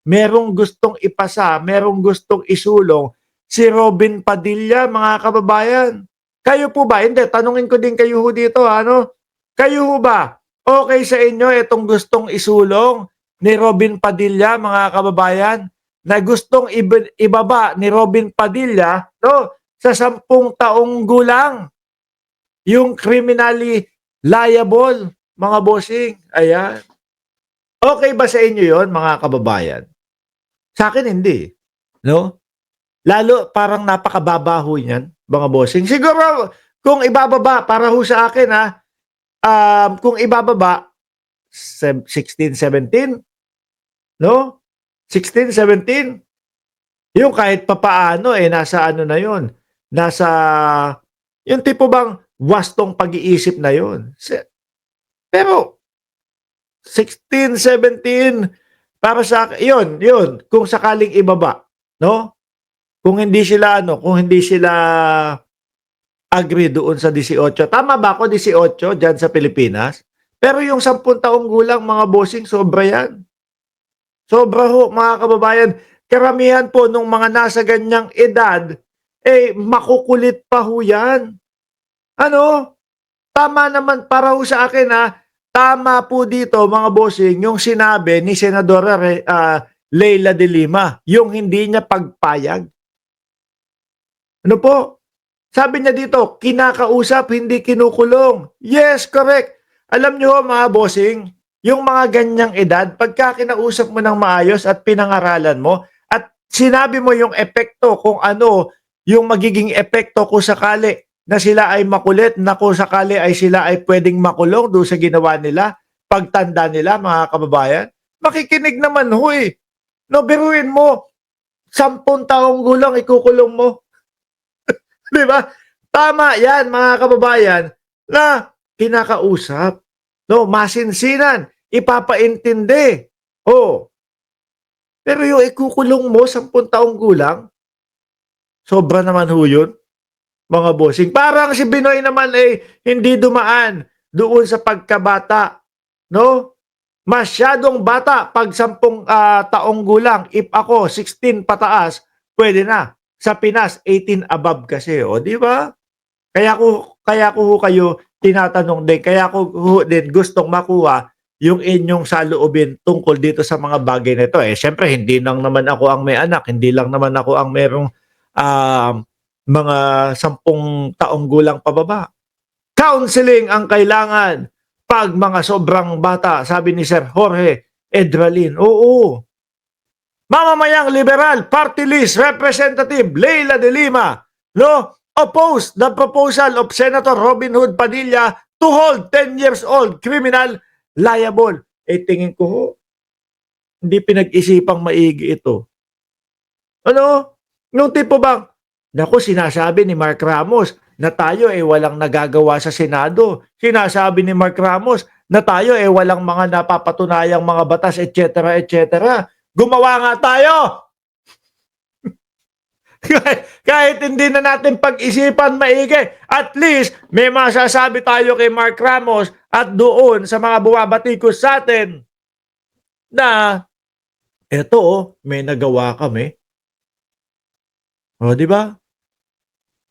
merong gustong ipasa, merong gustong isulong si Robin Padilla, mga kababayan. Kayo po ba? Hindi, tanungin ko din kayo ho dito, ano? Kayo ho ba? Okay sa inyo itong gustong isulong ni Robin Padilla, mga kababayan? Na gustong ibaba ni Robin Padilla, no? Sa 10 taong gulang. Yung criminally liable, mga bossing. Ayan. Okay ba sa inyo yon, mga kababayan? Sa akin hindi. No? Lalo parang napakababaho niyan, mga bossing. Siguro kung ibababa para ho sa akin ha, kung ibababa 16, 17, no? 16, 17. Yung kahit papaano nasa ano na yon. Nasa yung tipo bang wastong pag-iisip na yon. Pero 16, 17 para sa yun kung sakaling ibaba, no? Kung hindi sila agree doon sa 18. Tama ba ako 18 diyan sa Pilipinas? Pero yung 10 taong gulang, mga bossing, sobra yan. Sobra ho, mga kababayan. Karamihan po nung mga nasa ganyang edad, makukulit pa ho yan. Ano? Tama naman para ho sa akin ha. Tama po dito, mga bossing, yung sinabi ni Senadora Leila de Lima, yung hindi niya pagpayag. Ano po? Sabi niya dito, kinakausap, hindi kinukulong. Yes, correct. Alam niyo mga bossing, yung mga ganyang edad, pagka kinausap mo ng maayos at pinangaralan mo, at sinabi mo yung epekto kung ano yung magiging epekto kung sakali na sila ay makulit, na kung sakali ay sila ay pwedeng makulong doon sa ginawa nila, pagtanda nila, mga kababayan, makikinig naman ho eh. No, biruin mo, 10 taong gulang ikukulong mo. Di ba? Tama yan, mga kababayan, na kinakausap. No, masinsinan, ipapaintindi. Oh. Pero yung ikukulong mo 10 taong gulang, sobra naman ho yun, mga bossing. Parang si Binoy naman hindi dumaan doon sa pagkabata. No? Masyadong bata pag 10 taong gulang. If ako 16 pataas, pwede na. Sa Pinas 18 above kasi, o di ba? Kaya ko ho kayo tinatanong din, kaya ko ho din gustong makuha yung inyong saloobin tungkol dito sa mga bagay na ito. Siyempre, hindi lang naman ako ang may anak, hindi lang naman ako ang merong mga 10 taong gulang pababa. Counseling ang kailangan pag mga sobrang bata, sabi ni Sir Jorge Edralin. Oo. Mamamayang Liberal Party List Representative Leila de Lima, no, opposed the proposal of Senator Robin Hood Padilla to hold 10 years old criminal liable. Tingin ko ho, hindi pinag-isipang maigi ito. Ano? Nung tipo bang, naku, sinasabi ni Mark Ramos na tayo walang nagagawa sa Senado. Sinasabi ni Mark Ramos na tayo walang mga napapatunayang mga batas, etc., etc. Gumawa nga tayo! Kahit hindi na natin pag-isipan maigi, at least may masasabi tayo kay Mark Ramos at doon sa mga bumabatikos sa atin na eto may nagawa kami. O, di ba?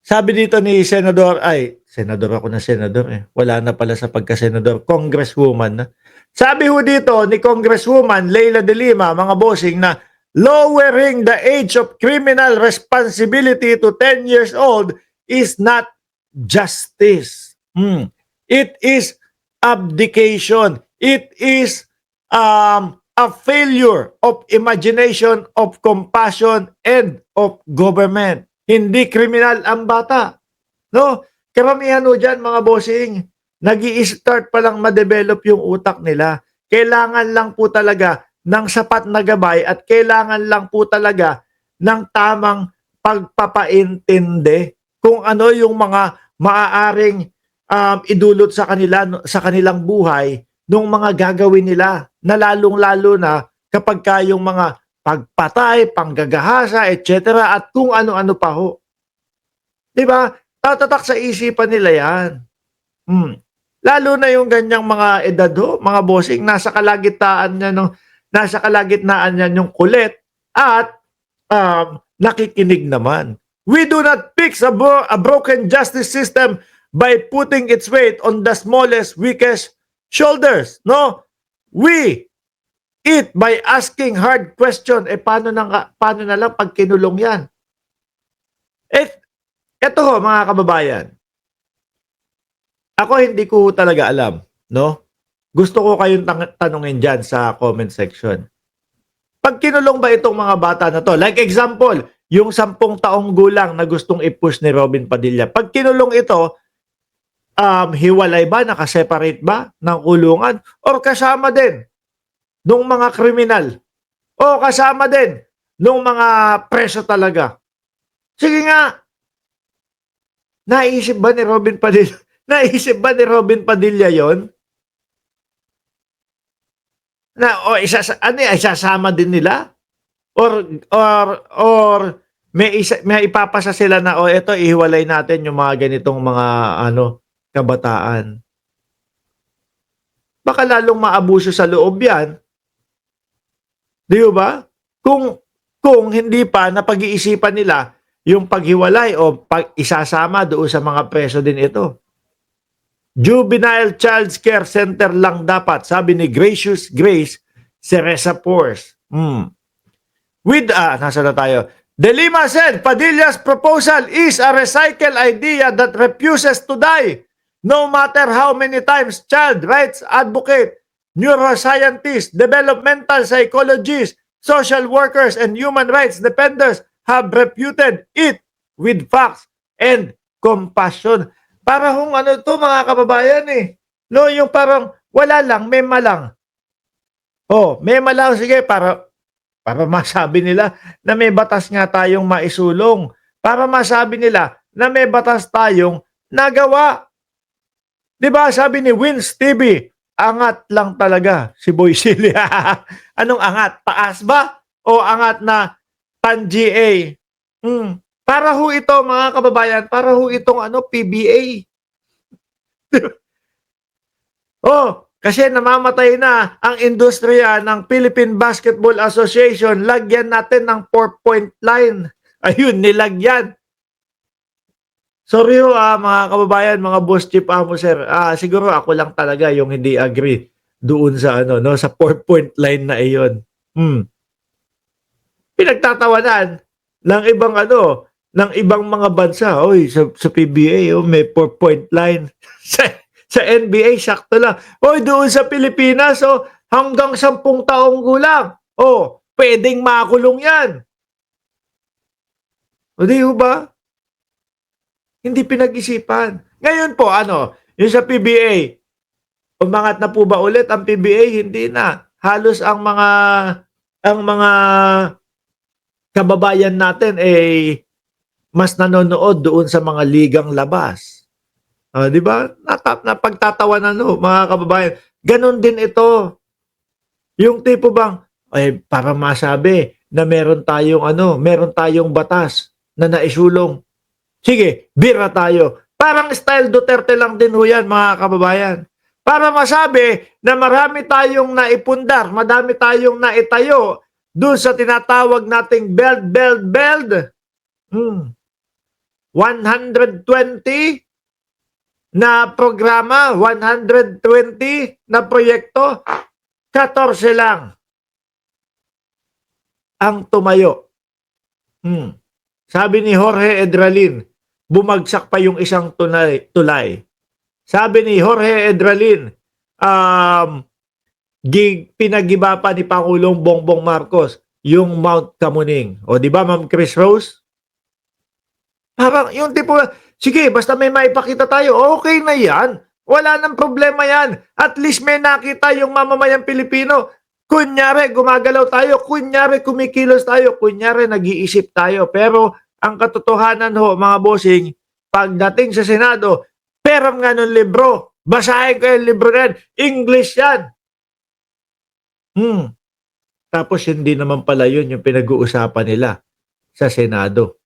Sabi dito ni Senador, senador ako na senador Wala na pala sa pagka-senador, congresswoman na. Sabi ho dito ni Congresswoman Leila de Lima, mga bossing, na lowering the age of criminal responsibility to 10 years old is not justice. It is abdication. It is a failure of imagination, of compassion, and of government. Hindi kriminal ang bata. No? Karamihan ho dyan, mga bossing, nag-i-start pa lang ma-develop yung utak nila. Kailangan lang po talaga ng sapat na gabay at kailangan lang po talaga ng tamang pagpapaintindi kung ano yung mga maaaring idulot sa kanilang buhay nung mga gagawin nila, na lalong-lalo na kapag yung mga pagpatay, panggagahasa, etc. at kung ano-ano pa ho. Diba? Tatatak sa isipan nila yan. Lalo na yung ganyang mga edad ho, mga bossing, nasa kalagitnaan nasa kalagitnaan niyan yung kulit at nakikinig naman. We do not fix a broken justice system by putting its weight on the smallest, weakest shoulders. No? We eat by asking hard question. Paano na lang pag kinulong yan? Eto ho, mga kababayan. Ako hindi ko talaga alam. No? Gusto ko kayong tanungin dyan sa comment section. Pag kinulong ba itong mga bata na to? Like example, yung 10 taong gulang na gustong i-push ni Robin Padilla. Pag kinulong ito, hiwalay ba? Nakaseparate ba ng kulungan? Or kasama din nung mga kriminal? O kasama din nung mga preso talaga? Sige nga. Naisip ba ni Robin Padilla? Naisip ba ni Robin Padilla yon? Isasama din nila? Or may ipapasa sila na ito ihiwalay natin yung mga ganitong mga kabataan. Baka lalong maabuso sa loob yan. Di ba? Kung hindi pa napag-iisipan nila yung paghiwalay o isasama doon sa mga preso din ito. Juvenile Child Care Center lang dapat, sabi ni Gracious Grace Ceresa Force. Nasa na tayo? De Lima said, Padilla's proposal is a recycled idea that refuses to die. No matter how many times child rights advocate, neuroscientists, developmental psychologists, social workers, and human rights defenders have refuted it with facts and compassion. Para hong to mga kababayan No, yung parang wala lang, mema lang. Mema lang, sige, para masabi nila na may batas nga tayong maisulong. Para masabi nila na may batas tayong nagawa. Diba, sabi ni Wins TV, angat lang talaga si Boy Silly. Anong angat? Taas ba? O angat na Tan-GA? Para ho ito, mga kababayan, para ho itong PBA. Kasi namamatay na ang industriya ng Philippine Basketball Association. Lagyan natin ng 4-point line. Ayun, nilagyan. Sorry ho mga kababayan, mga boss chief amo sir. Siguro ako lang talaga yung hindi agree doon sa sa 4-point line na iyon. Pinagtatawanan ng ibang ng ibang mga bansa. Sa PBA may 4-point line. Sa NBA, sakto lang. Doon sa Pilipinas, hanggang 10 taong gulang. Pwedeng makulong yan. Di ba? Hindi pinag-isipan. Ngayon po, yung sa PBA, umangat na po ba ulit ang PBA? Hindi na. Halos ang mga kababayan natin mas nanonood doon sa mga ligang labas. Di ba? Napagtatawanan mga kababayan. Ganon din ito. Yung tipo bang, para masabi na meron tayong batas na naisulong. Sige, bira tayo. Parang style Duterte lang din ho yan, mga kababayan. Para masabi na marami tayong naipundar, madami tayong naitayo doon sa tinatawag nating BELD. 120 na programa, 120 na proyekto, 14 lang ang tumayo. Sabi ni Jorge Edralin, bumagsak pa yung isang tulay. Sabi ni Jorge Edralin, pinagiba pa ni Pangulong Bongbong Marcos yung Mount Kamuning. Di ba, Ma'am Chris Rose? Parang yung tipo, sige, basta may maipakita tayo, okay na yan. Wala nang problema yan. At least may nakita yung mamamayang Pilipino. Kunyari, gumagalaw tayo. Kunyari, kumikilos tayo. Kunyari, nag-iisip tayo. Pero ang katotohanan ho, mga bossing, pagdating sa Senado, peram nga ng libro. Basahin ko yung libro na yan. English yan. Tapos hindi naman pala yun yung pinag-uusapan nila sa Senado.